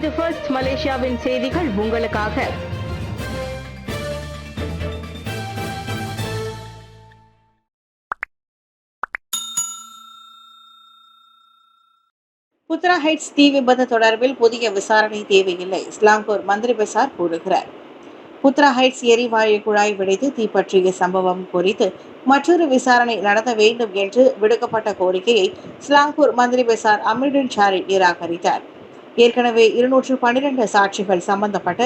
இது ஃபர்ஸ்ட் மலேசியாவின் செய்திகள் உங்களுக்காக. புத்ரா ஹைட்ஸ் தீ விபத்து தொடர்பில் புதிய விசாரணை தேவையில்லை, ஸ்லாங்கூர் மந்திரி பெசார் கூறுகிறார். புத்ரா ஹைட்ஸ் எரிவாயு குழாய் வெடித்து தீப்பற்றிய சம்பவம் குறித்து மற்றொரு விசாரணை நடத்த வேண்டும் என்று விடுக்கப்பட்ட கோரிக்கையை ஸ்லாங்கூர் மந்திரி பெசார் அமிருடின் ஷாரி நிராகரித்தார். ஏற்கனவே 212 சாட்சிகள் சம்பந்தப்பட்ட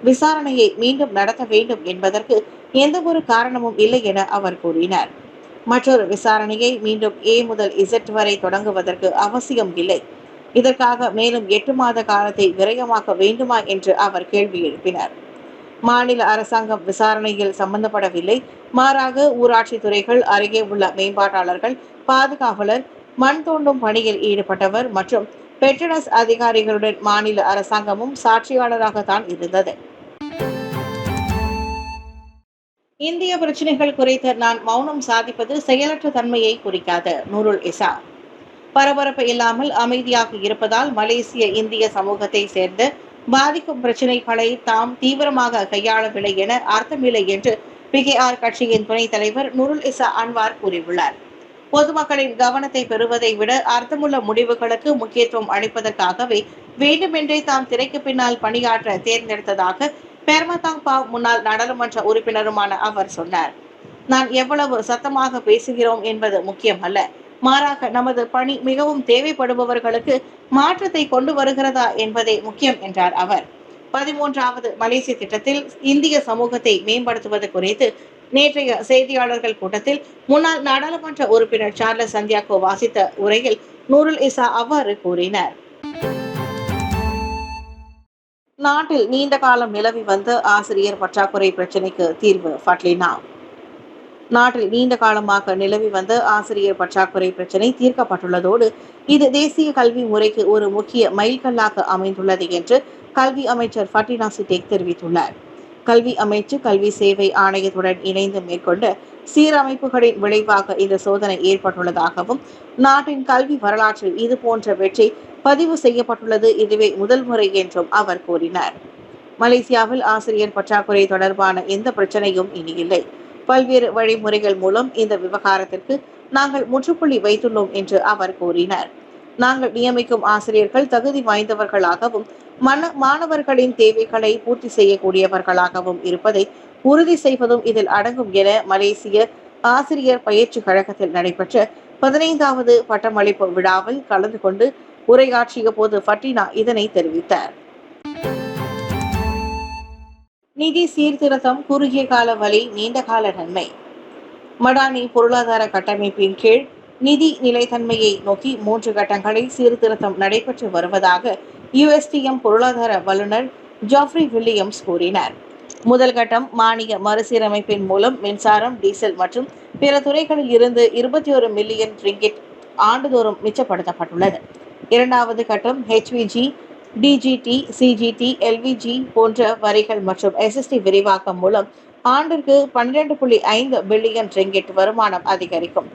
விசாரணையை மீண்டும் நடத்த வேண்டும் என்பதற்கு எந்த ஒரு காரணமும் இல்லை என அவர் கூறினார். மற்றொரு விசாரணையை மீண்டும் A முதல் Z வரை தொடங்குவதற்கு அவசியம் இல்லை. இதற்காக மேலும் 8 மாத காலத்தை விரயமாக்க வேண்டுமா என்று அவர் கேள்வி எழுப்பினார். மாநில அரசாங்கம் விசாரணையில் சம்பந்தப்படவில்லை. மாறாக ஊராட்சி துறைகள் அருகே உள்ள மேம்பாட்டாளர்கள், பாதுகாவலர், மண் தோண்டும் பணியில் ஈடுபட்டவர் மற்றும் பெட்ரோனஸ் அதிகாரிகளுடன் மாநில அரசாங்கமும் சாட்சியாளராகத்தான் இருந்தது. இந்திய பிரச்சனைகள் குறித்து நான் மௌனம் சாதிப்பது செயலற்ற தன்மையை குறிக்காது, நூருல் இசா. பரபரப்பு இல்லாமல் அமைதியாக இருப்பதால் மலேசிய இந்திய சமூகத்தை சேர்ந்த பாதிக்கும் பிரச்சினைகளை தாம் தீவிரமாக கையாளவில்லை என அர்த்தமில்லை என்று PKR கட்சியின் துணைத் தலைவர் நூருல் இசா அன்வார் கூறியுள்ளார். பொதுமக்களின் கவனத்தை பெறுவதை விட அர்த்தமுள்ள முடிவுகளுக்கு முக்கியத்துவம் அளிப்பதற்காகவே வேண்டுமென்றே தாம் திரைக்கு பின்னால் பணியாற்ற தேர்ந்தெடுத்ததாக பெர்மதாங் பாவ் முன்னாள் நாடாளுமன்ற உறுப்பினருமான அவர் சொன்னார். நான் எவ்வளவு சத்தமாக பேசுகிறோம் என்பது முக்கியமல்ல, மாறாக நமது பணி மிகவும் தேவைப்படுபவர்களுக்கு மாற்றத்தை கொண்டு வருகிறதா என்பதே முக்கியம் என்றார் அவர். 13வது மலேசிய திட்டத்தில் இந்திய சமூகத்தை மேம்படுத்துவது குறித்து நேற்றைய செய்தியாளர்கள் கூட்டத்தில் முன்னாள் நாடாளுமன்ற உறுப்பினர் சார்லஸ் சந்தியாகோ வாசித்த உரையில் நூருல் இசா அவ்வாறு கூறினார். நாட்டில் நீண்ட காலம் நிலவி வந்த ஆசிரியர் பற்றாக்குறை பிரச்சினைக்கு தீர்வு ஃபட்லினா. நாட்டில் நீண்ட காலமாக நிலவி வந்த ஆசிரியர் பற்றாக்குறை பிரச்சினை தீர்க்கப்பட்டுள்ளதோடு இது தேசிய கல்வி முறைக்கு ஒரு முக்கிய மைல்கல்லாக அமைந்துள்ளது என்று கல்வி அமைச்சர் ஃபட்லினா சிட்டேக் தெரிவித்துள்ளார். கல்வி அமைச்சு கல்வி சேவை ஆணையத்துடன் இணைந்து மேற்கொண்ட சீரமைப்புகளின் விளைவாக இந்த சோதனை ஏற்பட்டுள்ளதாகவும் நாட்டின் கல்வி வரலாற்றில் இதுபோன்ற வெற்றி பதிவு செய்யப்பட்டுள்ளது இதுவே முதல் முறை என்றும் அவர் கூறினார். மலேசியாவில் ஆசிரியர் பற்றாக்குறை தொடர்பான எந்த பிரச்சனையும் இனி இல்லை. பல்வேறு வழிமுறைகள் மூலம் இந்த விவகாரத்திற்கு நாங்கள் முற்றுப்புள்ளி வைத்துள்ளோம் என்று அவர் கூறினார். நாங்கள் நியமிக்கும் ஆசிரியர்கள் தகுதி வாய்ந்தவர்களாகவும் மாணவர்களின் தேவைகளை பூர்த்தி செய்யக்கூடியவர்களாகவும் இருப்பதை உறுதி செய்வதும் இதில் அடங்கும் என மலேசிய ஆசிரியர் பயிற்சி கழகத்தில் நடைபெற்ற 15வது பட்டமளிப்பு விழாவில் கலந்து கொண்டு உரையாற்றிய போது ஃபட்லினா இதனை தெரிவித்தார். நிதி சீர்திருத்தம் குறுகிய கால வழி, நீண்ட கால நன்மை. மடானி பொருளாதார கட்டமைப்பின் கீழ் நிதி நிலைத்தன்மையை நோக்கி 3 கட்டங்களில் சீர்திருத்தம் நடைபெற்று வருவதாக USTM பொருளாதார வல்லுநர் ஜாஃப்ரி வில்லியம்ஸ் கூறினார். முதல் கட்டம் மானிய மறுசீரமைப்பின் மூலம் மின்சாரம், டீசல் மற்றும் பிற துறைகளில் இருந்து 21 மில்லியன் ரிங்கிட் ஆண்டுதோறும் மிச்சப்படுத்தப்பட்டுள்ளது. இரண்டாவது கட்டம் HVG, DGT, CGT, LVG போன்ற வரிகள் மற்றும் SST விரிவாக்கம் மூலம் ஆண்டிற்கு 12.5 பில்லியன் ரிங்கிட் வருமானம் அதிகரிக்கும்.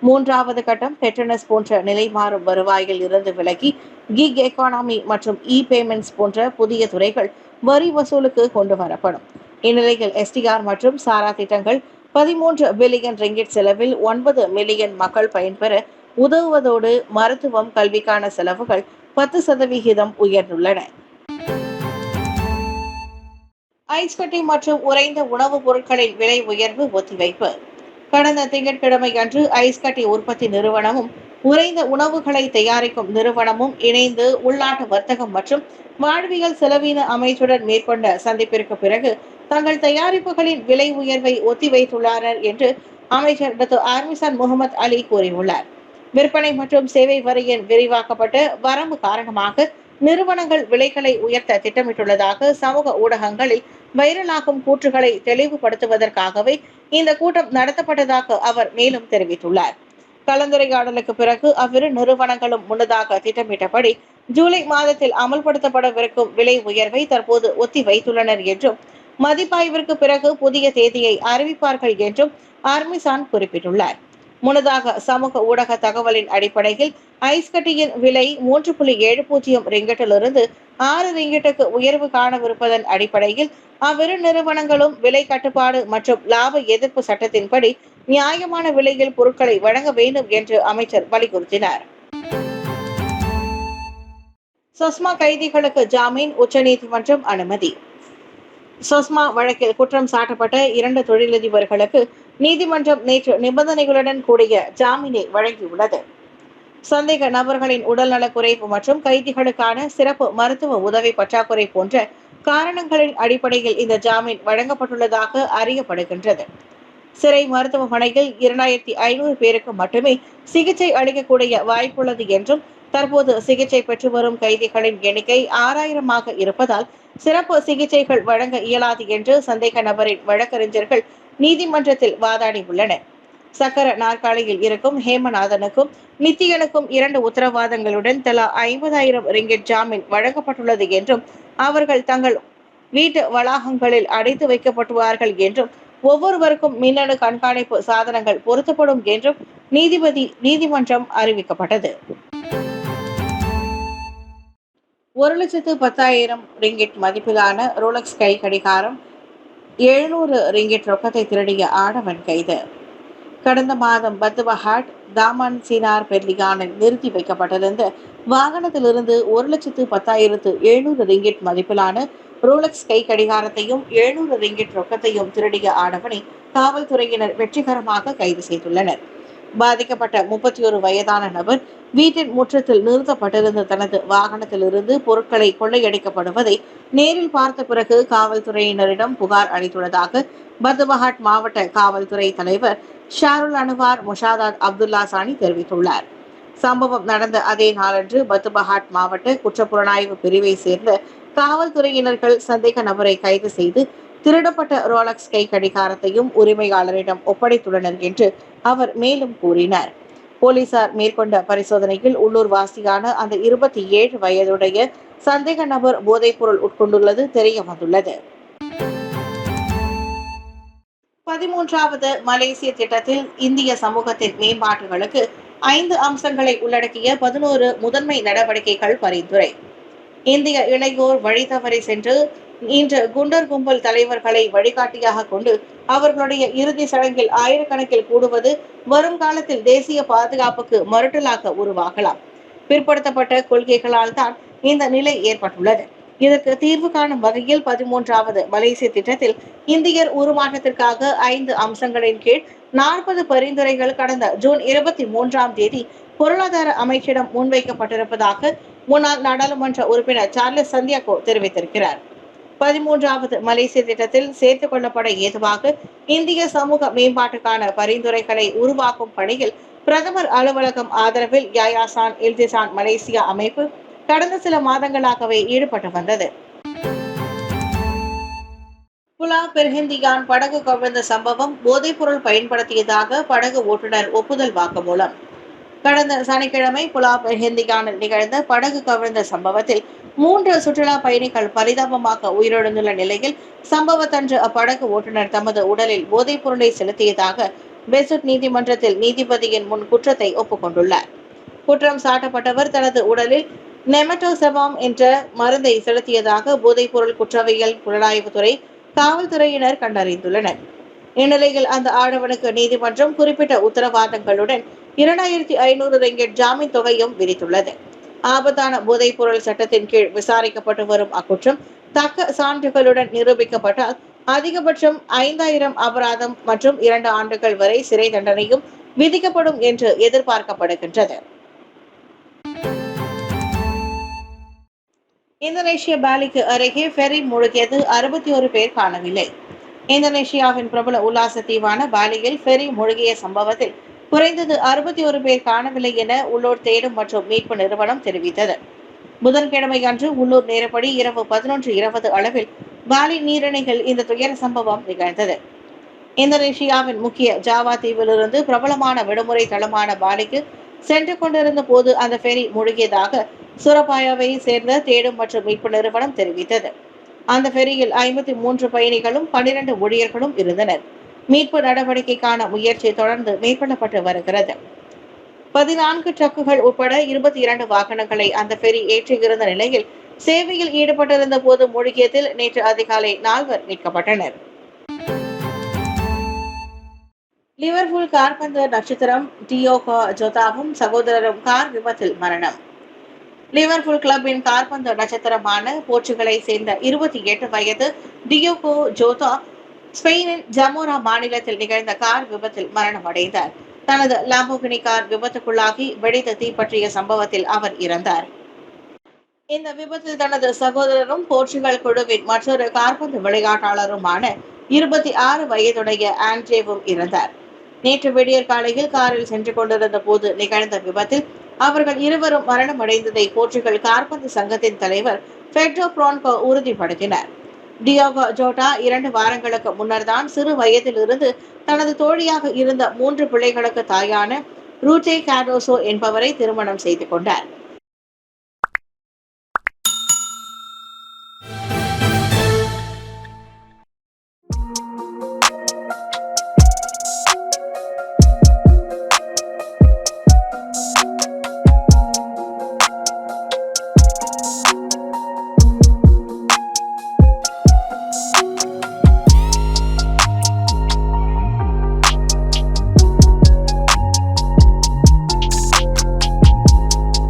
மூன்றாவது கட்டம் பெட்ரோனஸ் போன்ற நிலை மாறும் வருவாயில் இருந்து விலகி கிக் எக்கானமி மற்றும் பேமெண்ட்ஸ் போன்ற புதிய துறைகள் வரி வசூலுக்கு கொண்டு வரப்படும். இந்நிலையில் STR மற்றும் சாரா திட்டங்கள் 13 பில்லியன் ரிங்கிட் செலவில் 9 மில்லியன் மக்கள் பயன்பெற உதவுவதோடு மருத்துவம், கல்விக்கான செலவுகள் 10% உயர்ந்துள்ளன. ஐஸ் கட்டி மற்றும் உறைந்த உணவுப் பொருட்களின் விலை உயர்வு ஒத்திவைப்பு. கடந்த திங்கட்கிழமை அன்று ஐஸ் கட்டி உற்பத்தி நிறுவனமும் உறைந்த உணவுகளை தயாரிக்கும் நிறுவனமும் இணைந்து உள்நாட்டு வர்த்தகம் மற்றும் வாழ்வியல் செலவின அமைச்சுடன் மேற்கொண்ட சந்திப்பிற்கு பிறகு தங்கள் தயாரிப்புகளின் விலை உயர்வை ஒத்திவைத்துள்ளனர் என்று அமைச்சர் டாக்டர் ஆர்மிசான் முகமது அலி கூறியுள்ளார். விற்பனை மற்றும் சேவை வரியின் விரிவாக்கப்பட்ட வரம்பு காரணமாக நிறுவனங்கள் விலைகளை உயர்த்த திட்டமிட்டுள்ளதாக சமூக ஊடகங்களில் வைரலாகும் கூற்றுகளை தெளிவுபடுத்துவதற்காகவே இந்த கூட்டம் நடத்தப்பட்டதாக அவர் மேலும் தெரிவித்துள்ளார். கலந்துரையாடலுக்கு பிறகு அவ்விரு நிறுவனங்களும் முன்னதாக திட்டமிட்டபடி ஜூலை மாதத்தில் அமல்படுத்தப்படவிருக்கும் விலை உயர்வை தற்போது ஒத்தி வைத்துள்ளனர் என்றும் மதிப்பாய்விற்கு பிறகு புதிய தேதியை அறிவிப்பார்கள் என்றும் ஆர்மிசான் குறிப்பிட்டுள்ளார். முன்னதாக சமூக ஊடக தகவலின் அடிப்படையில் ஐஸ் கட்டியின் விலை 3.70 ரிங்கெட்டிலிருந்து 6 ரிங்கிட்டுக்கு உயர்வு காணவிருப்பதன் அடிப்படையில் அவ்விரு நிறுவனங்களும் விலை கட்டுப்பாடு மற்றும் லாப எதிர்ப்பு சட்டத்தின்படி நியாயமான விலையில் பொருட்களை வழங்க வேண்டும் என்று அமைச்சர் வலியுறுத்தினார். சொஸ்மா கைதிகளுக்கு ஜாமீன், உச்சநீதிமன்றம் அனுமதி. சொஸ்மா வழக்கில் குற்றம் சாட்டப்பட்ட 2 தொழிலதிபர்களுக்கு நீதிமன்றம் நேற்று நிபந்தனைகளுடன் கூடிய ஜாமீனை வழங்கியுள்ளது. சந்தேக நபர்களின் உடல்நலக் குறைவு மற்றும் கைதிகளுக்கான சிறப்பு மருத்துவ உதவி பற்றாக்குறை போன்ற காரணங்களின் அடிப்படையில் இந்த ஜாமீன் வழங்கப்பட்டுள்ளதாக அறியப்படுகின்றது. சிறை மருத்துவமனையில் 2500 பேருக்கு மட்டுமே சிகிச்சை அளிக்கக்கூடிய வாய்ப்புள்ளது என்றும், தற்போது சிகிச்சை பெற்று வரும் கைதிகளின் எண்ணிக்கை 6000 இருப்பதால் சிறப்பு சிகிச்சைகள் வழங்க இயலாது என்று சந்தேக நபரின் வழக்கறிஞர்கள் நீதிமன்றத்தில் வாதாடியுள்ளனர். சக்கர நாற்காலியில் இருக்கும் ஹேமநாதனுக்கும் நித்தியனுக்கும் 2 உத்தரவாதங்களுடன் தலா 50,000 ரிங்கிட் ஜாமீன் வழங்கப்பட்டுள்ளது என்றும், அவர்கள் தங்கள் வீட்டு வளாகங்களில் அடைத்து வைக்கப்பட்டுவார்கள் என்றும், ஒவ்வொருவருக்கும் மின்னணு கண்காணிப்பு சாதனங்கள் பொருத்தப்படும் என்றும் நீதிமன்றம் அறிவிக்கப்பட்டது. 1,10,000 ரிங்கிட் மதிப்பிலான ரோலக்ஸ் கை கடிகாரம், 700 ரிங்கிட் ரொக்கத்தை திருடிய ஆடவன் கைது. கடந்த மாதம் பத்துபஹாட் தாமன் சினார் பெர்லியானில் நிறுத்தி வைக்கப்பட்டிருந்த வாகனத்திலிருந்து 1,10,700 ரிங்கிட் மதிப்பிலான ரோலக்ஸ் கை கடிகாரத்தையும் 700 ரிங்கிட் ரொக்கத்தையும் திருடிய ஆடவனை காவல்துறையினர் வெற்றிகரமாக கைது செய்துள்ளனர். பாதிக்கப்பட்ட 31 வயதான நபர் வீட்டின் முற்றத்தில் நிறுத்தப்பட்டிருந்த தனது வாகனத்திலிருந்து பொருட்களை கொள்ளையடிக்கப்படுவதை நேரில் பார்த்த பிறகு காவல்துறையினரிடம் புகார் அளித்துள்ளதாக பத்துபஹாட் மாவட்ட காவல்துறை தலைவர் ஷாருல் அனுவார் முஷாதாத் அப்துல்லா சானி தெரிவித்துள்ளார். சம்பவம் நடந்த அதே நாளன்று பத்துபஹாட் மாவட்ட குற்றப்புலனாய்வு பிரிவை சேர்ந்த காவல்துறையினர்கள் சந்தேக நபரை கைது செய்து திருடப்பட்ட ரோலக்ஸ் கை கடிகாரத்தையும் உரிமையாளரிடம் ஒப்படைத்துள்ளனர் என்று அவர் மேலும் கூறினார். போலீசார் மேற்கொண்ட பரிசோதனையில் உள்ளூர்வாசியான அந்த 27 வயதுடைய சந்தேக நபர் போதைப்பொருள் உட்கொண்டுள்ளது தெரிய வந்துள்ளது. 13வது மலேசிய திட்டத்தில் இந்திய சமூகத்தின் மேம்பாட்டுகளுக்கு 5 அம்சங்களை உள்ளடக்கிய 11 முதன்மை நடவடிக்கைகள் பரிந்துரை. இந்திய இளையோர் வழி தவறி சென்று இன்று குண்டர் கும்பல் தலைவர்களை வழிகாட்டியாக கொண்டு அவர்களுடைய இறுதி சடங்கில் ஆயிரக்கணக்கில் கூடுவது வரும் காலத்தில் தேசிய பாதுகாப்புக்கு மறுட்டலாக உருவாகலாம். பிற்படுத்தப்பட்ட கொள்கைகளால் தான் இந்த நிலை ஏற்பட்டுள்ளது. இதற்கு தீர்வு காணும் வகையில் 13வது மலேசிய திட்டத்தில் இந்தியர் உருமாற்றத்திற்காக 5 அம்சங்களின் கீழ் 40 பரிந்துரைகள் கடந்த ஜூன் 23ஆம் தேதி பொருளாதார அமைச்சிடம் முன்வைக்கப்பட்டிருப்பதாக முன்னாள் நாடாளுமன்ற உறுப்பினர் சார்லஸ் சந்தியாகோ தெரிவித்திருக்கிறார். 13வது மலேசிய திட்டத்தில் சேர்த்துக் கொள்ளப்பட ஏதுவாக இந்திய சமூக மேம்பாட்டுக்கான பரிந்துரைகளை உருவாக்கும் பணியில் பிரதமர் அலுவலகம் ஆதரவில் யாயாசான் இல்திசான் மலேசியா அமைப்பு கடந்த சில மாதங்களாகவே ஈடுபட்டு வந்தது. புலா பெர்ஹிந்தியான் படகு கவிழ்ந்த சம்பவம் போதைப்பொருள் பயன்படுத்தியதாக படகு ஓட்டுநர் ஒப்புதல் வாக்குமூலம். கடந்த சனிக்கிழமை புலா பெர்ஹிந்தியானில் நிகழ்ந்த படகு கவிழ்ந்த சம்பவத்தில் 3 சுற்றுலா பயணிகள் பரிதாபமாக உயிரிழந்துள்ள நிலையில் சம்பவத்தன்று அப்படகு ஓட்டுநர் தமது உடலில் போதைப் பொருளை செலுத்தியதாக பெசுட் நீதிமன்றத்தில் நீதிபதியின் முன் குற்றத்தை ஒப்புக்கொண்டுள்ளார். குற்றம் சாட்டப்பட்டவர் தனது உடலில் நெமட்டோசெபாம் என்ற மருந்தை செலுத்தியதாக போதைப்பொருள் குற்றவியல் புலனாய்வுத்துறை காவல்துறையினர் கண்டறிந்துள்ளனர். இந்நிலையில் அந்த ஆடவனுக்கு நீதிமன்றம் குறிப்பிட்ட உத்தரவாதங்களுடன் 2500 ரிங்கிட் ஜாமீன் தொகையும் விதித்துள்ளது. ஆபத்தான போதைப் பொருள் சட்டத்தின் கீழ் விசாரிக்கப்பட்டு வரும் அக்குற்றம் தக்க சான்றுகளுடன் நிரூபிக்கப்பட்டால் அதிகபட்சம் 5000 அபராதம் மற்றும் 2 ஆண்டுகள் வரை சிறை தண்டனையும் விதிக்கப்படும் என்று எதிர்பார்க்கப்படுகின்றது. இந்தோனேஷிய பாலிக்கு அருகே ஃபெரி மூழ்கியது, 61 பேர் காணவில்லை. இந்தோனேஷியாவின் பிரபல உல்லாச தீவான பாலியில் ஃபெரி மூழ்கிய சம்பவத்தில் குறைந்தது 61 பேர் காணவில்லை என உள்ளூர் தேடும் மற்றும் மீட்பு நிறுவனம் தெரிவித்தது. புதன்கிழமை அன்று உள்ளூர் நேரப்படி இரவு 11:20 அளவில் பாலி நீரிணையில் இந்த துயர சம்பவம் நிகழ்ந்தது. இந்தோனேஷியாவின் முக்கிய ஜாவா தீவிலிருந்து பிரபலமான விடுமுறை தளமான பாலிக்கு சென்று கொண்டிருந்த போது அந்த ஃபெரி மூழ்கியதாக சுரபாயாவை சேர்ந்த தேடும் மற்றும் மீட்பு நிறுவனம் தெரிவித்தது. அந்த ஃபெரியில் 53 பயணிகளும் 12 ஊழியர்களும் இருந்தனர். மீட்பு நடவடிக்கைக்கான முயற்சி தொடர்ந்து மேற்கொள்ளப்பட்டு வருகிறது. 14 ட்ரக்குகள் உட்பட 22 வாகனங்களை அந்த ஃபெரி ஏற்றியிருந்த நிலையில் சேவையில் ஈடுபட்டிருந்த போது மூழ்கியதில் நேற்று அதிகாலை 4 மீட்கப்பட்டனர். லிவர்பூல் கால்பந்து நட்சத்திரம் டியோகோ ஜோதாவும் சகோதரரும் கார் விபத்தில் மரணம். லிவர்பூல் கிளப்பின் கால்பந்து நட்சத்திரமான போர்ச்சுகலை சேர்ந்த 28 வயது டியோகோ ஜோதா ஸ்பெயினின் ஜமோரா மாநிலத்தில் நிகழ்ந்த கார் விபத்தில் மரணமடைந்தார். தனது லாம்போகினி கார் விபத்துக்குள்ளாகி வெடித்து தீப்பற்றிய சம்பவத்தில் அவர் இறந்தார். இந்த விபத்தில் தனது சகோதரரும் போர்ச்சுகல் குழுவின் மற்றொரு கால்பந்து விளையாட்டாளருமான 26 வயதுடைய ஆண்ட்ரேவும் இறந்தார். நேற்று விடியற் காலையில் காரில் சென்று கொண்டிருந்த போது நிகழ்ந்த விபத்தில் அவர்கள் இருவரும் மரணமடைந்ததை போர்ச்சுகல் கால்பந்து சங்கத்தின் தலைவர் பெட்ரோ பிரான்கோ உறுதிப்படுத்தினார். டியோகோ ஜோட்டா 2 வாரங்களுக்கு முன்னர் தான் சிறு வயதிலிருந்து தனது தோழியாக இருந்த 3 பிள்ளைகளுக்கு தாயான ரூட்டே காடோசோ என்பவரை திருமணம் செய்து கொண்டார்.